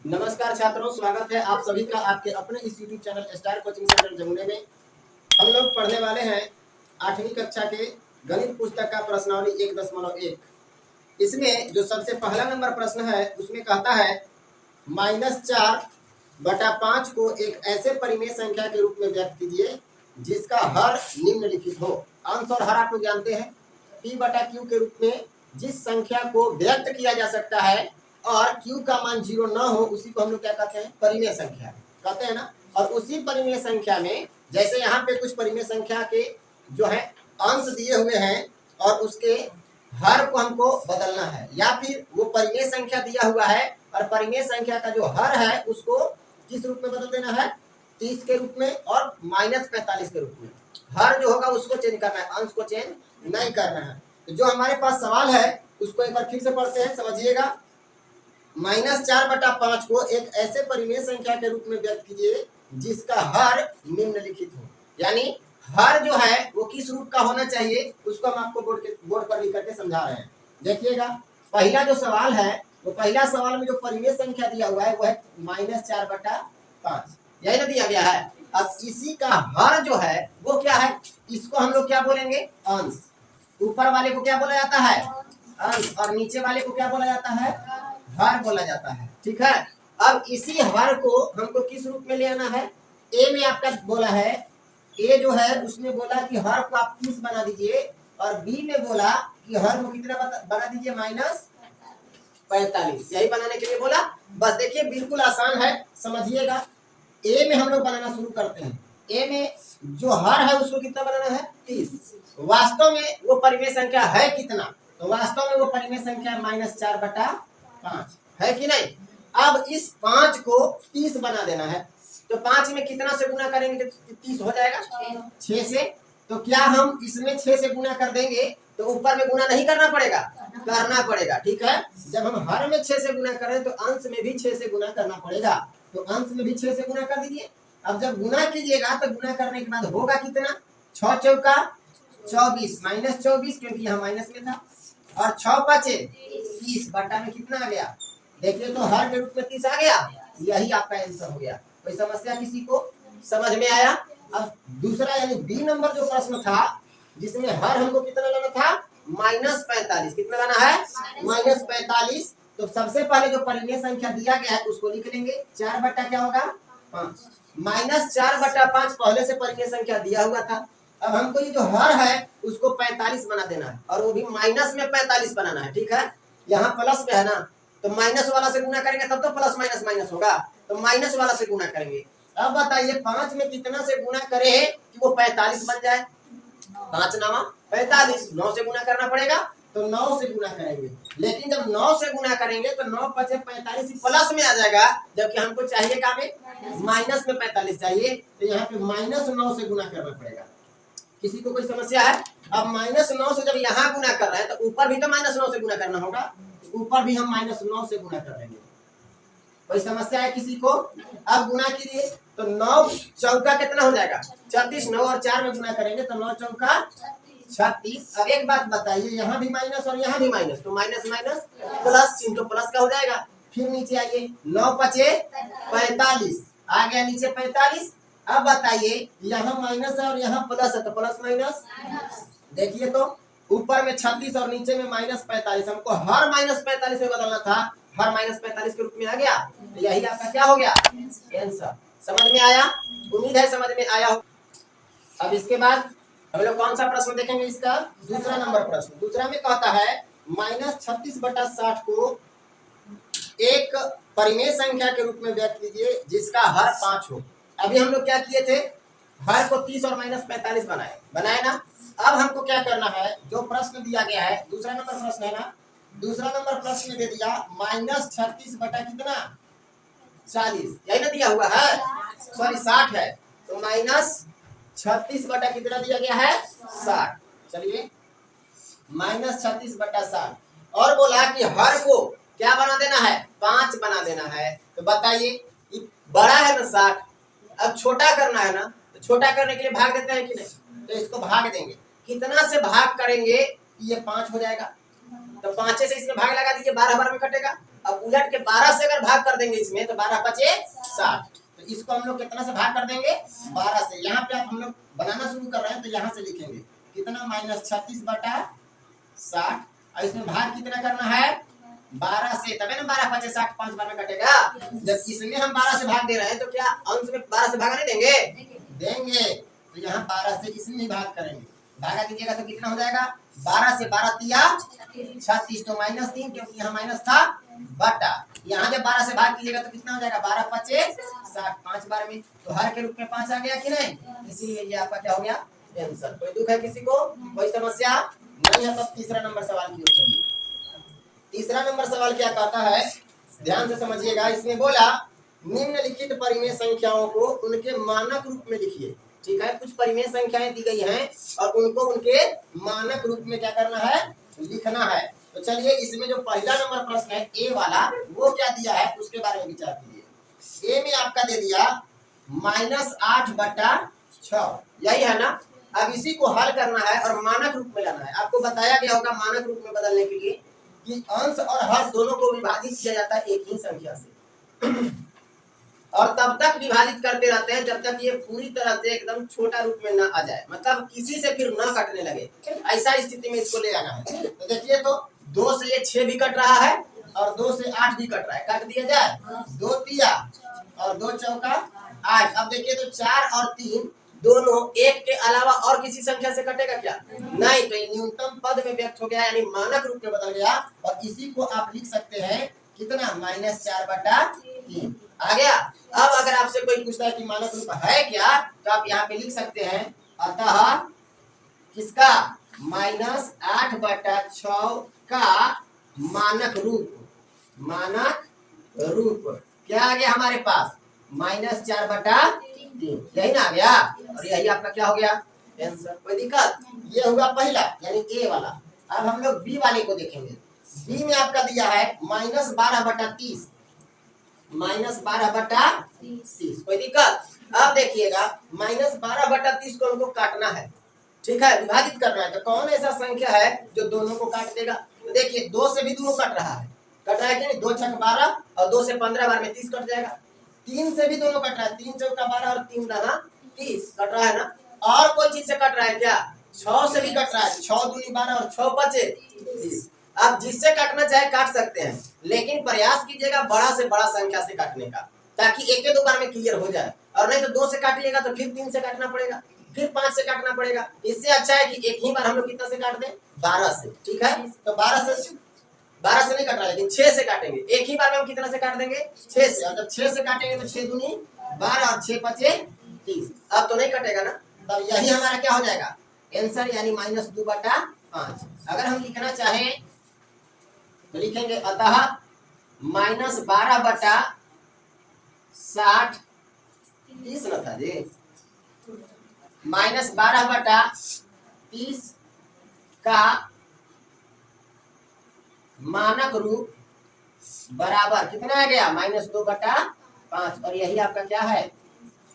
नमस्कार छात्रों, स्वागत है आप सभी का आपके अपने इस YouTube channel star coaching centre जमुने में। हम लोग पढ़ने वाले हैं 8वीं कक्षा के गणित पुस्तक का प्रश्नावली 1.1। इसमें जो सबसे पहला नंबर प्रश्न है उसमें कहता है -4/5 को एक ऐसे परिमेय संख्या के रूप में व्यक्त कीजिए जिसका हर निम्नलिखित हो। अंश और हर आप लोग जानते हैं, P/Q के रूप में जिस संख्या को व्यक्त किया जा सकता है और Q का मान 0 न हो उसी को हम लोग क्या कहते हैं, परिमेय संख्या कहते हैं ना। और उसी परिमेय संख्या में जैसे यहाँ पे कुछ परिमेय संख्या के जो है अंश दिए हुए हैं और उसके हर को हमको बदलना है, या फिर वो परिमेय संख्या दिया हुआ है और परिमेय संख्या का जो हर है उसको किस रूप में बदल देना है, 30 के रूप में और -45 के रूप में। हर जो होगा उसको चेंज करना है, अंश को चेंज नहीं करना है। तो जो हमारे पास सवाल है उसको एक बार फिर से पढ़ते हैं, समझिएगा। -4/5 को एक ऐसे परिमेय संख्या के रूप में व्यक्त कीजिए जिसका हर निम्नलिखित हो। यानी हर जो है वो किस रूप का होना चाहिए उसको हम आपको बोर्ड पर लिख करके समझा रहे हैं। देखिएगा, पहला जो सवाल है वो पहला सवाल में जो परिमेय संख्या दिया हुआ है वो है -4/5, यही ना दिया गया है। अब इसी का हर जो है वो क्या है, इसको हम लोग क्या बोलेंगे, अंश। ऊपर वाले को क्या बोला जाता है, अंश, और नीचे वाले को क्या बोला जाता है, हर बोला जाता है। ठीक है, अब इसी हर को हमको किस रूप में ले आना है। ए में आपका बोला है, ए जो है उसने बोला कि हर को आप 30 बना दीजिए, और बी में बोला कि हर को कितना बना दीजिए, -45। यही बनाने के लिए बोला। बस देखिए बिल्कुल आसान है, समझिएगा। ए में हम लोग बनाना शुरू करते हैं। ए में जो हर है उसको कितना बनाना है, 30। वास्तव में वो परिमेय संख्या है कितना, तो वास्तव में वो परिमेय संख्या -4/5 है कि नहीं। अब इस 5 को 30 बना देना है, तो 5 में कितना से गुना करेंगे तो 30 हो जाएगा, 6 से। तो क्या हम इसमें 6 से गुना कर देंगे तो ऊपर में गुना नहीं करना पड़ेगा, करना पड़ेगा। ठीक है, जब हम हर में 6 से गुना करें तो अंश में भी 6 से गुना करना पड़ेगा, तो अंश में भी 6 से गुना कर दीजिए। अब जब गुना कीजिएगा तो गुना करने के बाद होगा कितना, 6 चौका 24, -24 क्योंकि यहाँ माइनस में था, और 6 5 30 बटा में कितना आ गया, देखिए तो हर के रूप में 30 आ गया। यही आपका आंसर हो गया। कोई समस्या किसी को समझ में आया। अब दूसरा यानी बी नंबर जो प्रश्न था जिसमें हर हमको कितना लाना था, -45। कितना लाना है, -45। तो सबसे पहले जो परिमेय संख्या दिया गया है उसको लिख लेंगे, 4 बटा क्या होगा, 5। -4/5 पहले से परिमेय संख्या दिया हुआ था। अब हमको ये जो हर है उसको 45 बना देना है, और वो भी माइनस में 45 बनाना है। ठीक है, यहाँ प्लस में है ना, तो माइनस वाला से गुना करेंगे तब तो प्लस माइनस माइनस होगा, तो माइनस वाला से गुना करेंगे। अब बताइए 5 में कितना से गुना करें कि वो 45 बन जाए, 5 9 45, 9 से गुना करना पड़ेगा, तो 9 से गुना करेंगे। लेकिन जब 9 से गुना करेंगे तो 9 5 45 प्लस में आ जाएगा, जबकि हमको चाहिए क्या में, माइनस में 45 चाहिए, तो यहाँ पे -9 से गुना करना पड़ेगा। किसी को कोई समस्या है। अब -9 से जब यहाँ गुना कर रहे हैं तो ऊपर भी तो -9 से गुना करना होगा, ऊपर भी हम -9 से गुना कर देंगे। कोई समस्या है किसी को। अब गुना कीजिए तो 9 चौका कितना हो जाएगा, 36। 9 और 4 में गुना करेंगे तो 9 चौका 36। अब एक बात बताइए, यहाँ भी माइनस और यहाँ भी माइनस, तो माइनस माइनस प्लस, तो प्लस का हो जाएगा। फिर नीचे आइए, 9 5 45 आ गया, नीचे 45। अब बताइए यहाँ माइनस है और यहाँ प्लस है, तो प्लस माइनस, देखिए तो ऊपर में 36 और नीचे में -45। हमको हर -45 में बदलना था, हर -45 के रूप में आ गया, तो यही आपका क्या हो गया, आंसर। समझ में आया, उम्मीद है समझ में आया हो। अब इसके बाद हम लोग कौन सा प्रश्न देखेंगे, इसका दूसरा नंबर प्रश्न। दूसरा में कहता है -36/60 को एक परिमेय संख्या के रूप में व्यक्त कीजिए जिसका हर 5 हो। अभी हम लोग क्या किए थे, हर को 30 और -45 बनाए ना। अब हमको क्या करना है, जो प्रश्न दिया गया है दूसरा नंबर प्रश्न है ना, दूसरा नंबर प्रश्न में दे दिया -36 बटा कितना, 40, यही ना दिया हुआ है, सॉरी 60 है, तो -36 बटा कितना दिया गया है, 60। चलिए -36/60, और बोला कि हर को क्या बना देना है, 5 बना देना है। तो बताइए बड़ा है ना 60, अब छोटा करना है ना, तो छोटा करने के लिए भाग देते हैं कि नहीं, तो इसको भाग देंगे। कितना से भाग करेंगे, ये 5 हो जाएगा, तो 5 से इसमें भाग लगा दीजिए, 12 बार में कटेगा, अब उलट के 12 से अगर भाग कर देंगे इसमें तो 12 पचे 60, तो इसको हम लोग कितना से भाग कर देंगे 12 से। यहाँ पे आप हम लोग बनाना शुरू कर रहे हैं तो यहाँ से लिखेंगे कितना -36/60, और इसमें भाग कितना करना है 12 से, तबे ना 12 पचे 60 5 बार में कटेगा। जब इसमें हम 12 से भाग दे रहे हैं तो क्या अंश में 12 से भागा नहीं देंगे, तो यहाँ 12 से इसमें ही भाग करेंगे, भागा दीजिएगा तो कितना हो जाएगा 12 से 12 तिया 36, तो -3 क्योंकि यहाँ माइनस था बटा, यहाँ जब 12 से भाग कीजिएगा तो कितना हो जाएगा 12 पचे 60 5 बार में, तो हर के रूप में 5 आ गया कि नहीं, इसीलिए ये आपका क्या हो गया आंसर। कोई दुख है किसी को, कोई समस्या नहीं है? तब तीसरा नंबर सवाल की ओर चलिए। तीसरा नंबर सवाल क्या कहता है, ध्यान से समझिएगा। इसमें बोला निम्नलिखित परिमेय संख्याओं को उनके मानक रूप में लिखिए। ठीक है, कुछ परिमेय संख्याएं दी गई हैं और उनको उनके मानक रूप में क्या करना है लिखना है। तो चलिए इसमें जो पहला नंबर प्रश्न है ए वाला, वो क्या दिया है उसके बारे में विचार कीजिए। ए में आपका दे दिया -8/6, यही है ना। अब इसी को हल करना है और मानक रूप में लाना है। आपको बताया गया होगा मानक रूप में बदलने के लिए कि अंश और हर दोनों को विभाजित किया जाता है एक ही संख्या से और तब तक विभाजित करते रहते हैं जब तक ये पूरी तरह से एकदम छोटा रूप में ना आ जाए, मतलब किसी से फिर ना कटने लगे। ऐसा स्थिति में इसको ले आना है। तो देखिए, तो 2 से ये 6 भी कट रहा है और 2 से 8 भी कट रहा है, काट दिया जाए 2 तिया और 2 चौका 8। अब देखिए तो 4 और 3 दोनों एक के अलावा और किसी संख्या से कटेगा क्या? नहीं, तो ये न्यूनतम पद में व्यक्त हो गया, यानी मानक रूप में बदल गया। और इसी को आप लिख सकते हैं कितना -4/3 आ गया। अब अगर आपसे कोई पूछता है कि मानक रूप है क्या, तो आप यहाँ पे लिख सकते हैं अतः किसका -8/6 का मानक रूप क्या आ गया हमारे पास -4/3, यही ना आ गया। और यही आपका क्या हो गया आंसर। कोई दिक्कत? ये होगा पहला यानी ए वाला। अब हम लोग बी वाले को देखेंगे। बी में आपका दिया है -12/30, -12/30। कोई दिक्कत? अब देखिएगा -12/30 को हमको काटना है, ठीक है, विभाजित करना है। तो कौन ऐसा संख्या है जो दोनों को काट देगा? तो देखिए 2 से भी दोनों कट रहा है कि नहीं, 2 छक 12 और 2 से 15 बार में 30 कट जाएगा। 3 से भी दोनों कट रहा है, 3 चौका 12 और 3 दाना 30 कट रहा है ना। और कोई चीज से कट रहा है क्या? 6 से भी कट रहा है, 6 दूनी 12 और 6 बचे 30। आप जिससे काटना चाहे काट सकते हैं, लेकिन प्रयास कीजिएगा बड़ा से बड़ा संख्या से काटने का, ताकि एक ही दो बार में क्लियर हो जाए। और नहीं तो 2 से काटिएगा तो फिर 3 से काटना पड़ेगा, फिर 5 से काटना पड़ेगा। इससे अच्छा है कि एक ही बार हम लोग कितना से काट दें 12 से। ठीक है, तो 12 से नहीं काट रहा है, लेकिन 6 से काटेंगे। एक ही बार में हम कितना से काट देंगे 6 से। और जब 6 से काटेंगे तो 6 दूनी 12 और 6 पचे 30। अब तो नहीं कटेगा ना, तब यही हमारा क्या हो जाएगा आंसर, यानी -2/5। अगर हम लिखना चाहें तो लिखेंगे अतः -12/60 30 न था जी, -12/30 का मानक रूप बराबर कितना आ गया -2/5। और यही आपका क्या है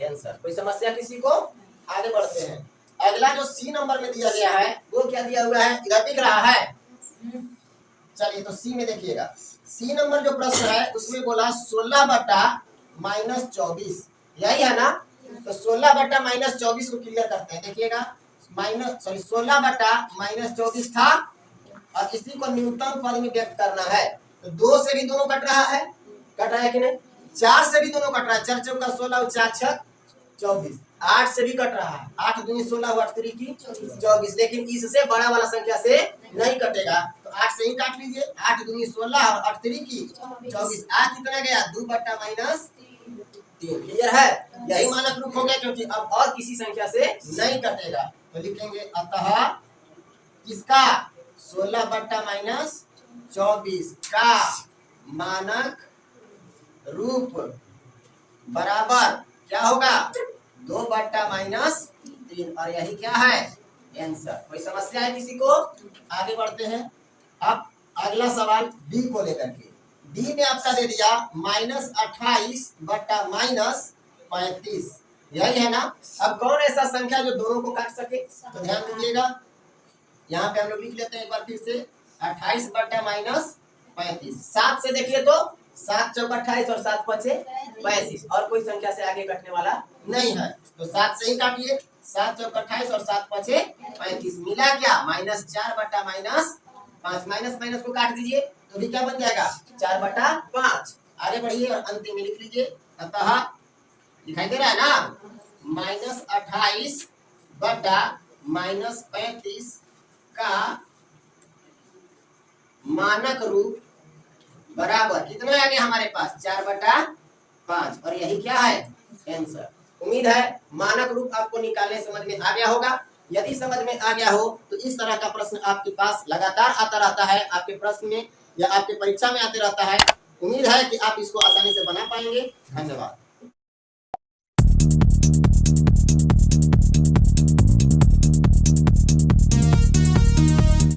आंसर। कोई समस्या किसी को? आगे बढ़ते हैं। अगला जो सी नंबर में दिया गया है वो क्या दिया हुआ है, इधर दिख रहा है। चलिए तो सी में देखिएगा। सी नंबर जो प्रश्न है उसमें बोला 16/-24, यही है ना। तो 16/-24 को क्लियर करते हैं। देखिएगा 16/-24 था और इसी को न्यूनतम पद में व्यक्त करना है। तो 2 से भी दोनों कट रहा है कि नहीं, 4 से भी दोनों कट रहा है, 4 चौका 16 और 4 छक 24। 8 से भी कट रहा है, 8 दूनी 16 और 8 3 की 24, लेकिन इससे बड़ा वाला संख्या से नहीं कटेगा। तो 8 से ही काट लीजिए, 8 दूनी 16 और 8 3 की 24। आ कितना गया 2/-3। क्लियर है? यही मानक रूप हो गया, क्योंकि अब और किसी संख्या से नहीं कटेगा। तो लिखेंगे अतः किसका 16/-24 का मानक रूप बराबर क्या होगा 2/-3। और यही क्या है आंसर। कोई समस्या है किसी को? आगे बढ़ते हैं। अब अगला सवाल बी को लेकर के। डी में आपका दे दिया -28/-35, यही है ना। अब कौन ऐसा संख्या जो दोनों को काट सके? तो ध्यान दीजिएगा, यहाँ पे हम लोग लिख लेते हैं एक बार फिर से 28/-35 35। 7 से देखिए तो 7 चौक 28 और 7 पचे 35, और कोई संख्या से आगे कटने वाला नहीं है, तो 7 से ही काटिए। 7 चौक 28 और 7 पचे 35, मिला क्या -4 बटा -5, माइनस माइनस को काट दीजिए तो भी क्या बन जाएगा 4/5। आगे बढ़िए और अंतिम में लिख लीजिए। अतः दिखाई दे रहा है ना, -28 बटा -35 का मानक रूप बराबर कितना आ गया हमारे पास 4/5, और यही क्या है आंसर। उम्मीद है मानक रूप आपको निकालने समझ में आ गया होगा। यदि समझ में आ गया हो तो इस तरह का प्रश्न आपके पास लगातार आता रहता है, आपके प्रश्न में या आपके परीक्षा में आते रहता है। उम्मीद है कि आप इसको आसानी से बना पाएंगे। धन्यवाद।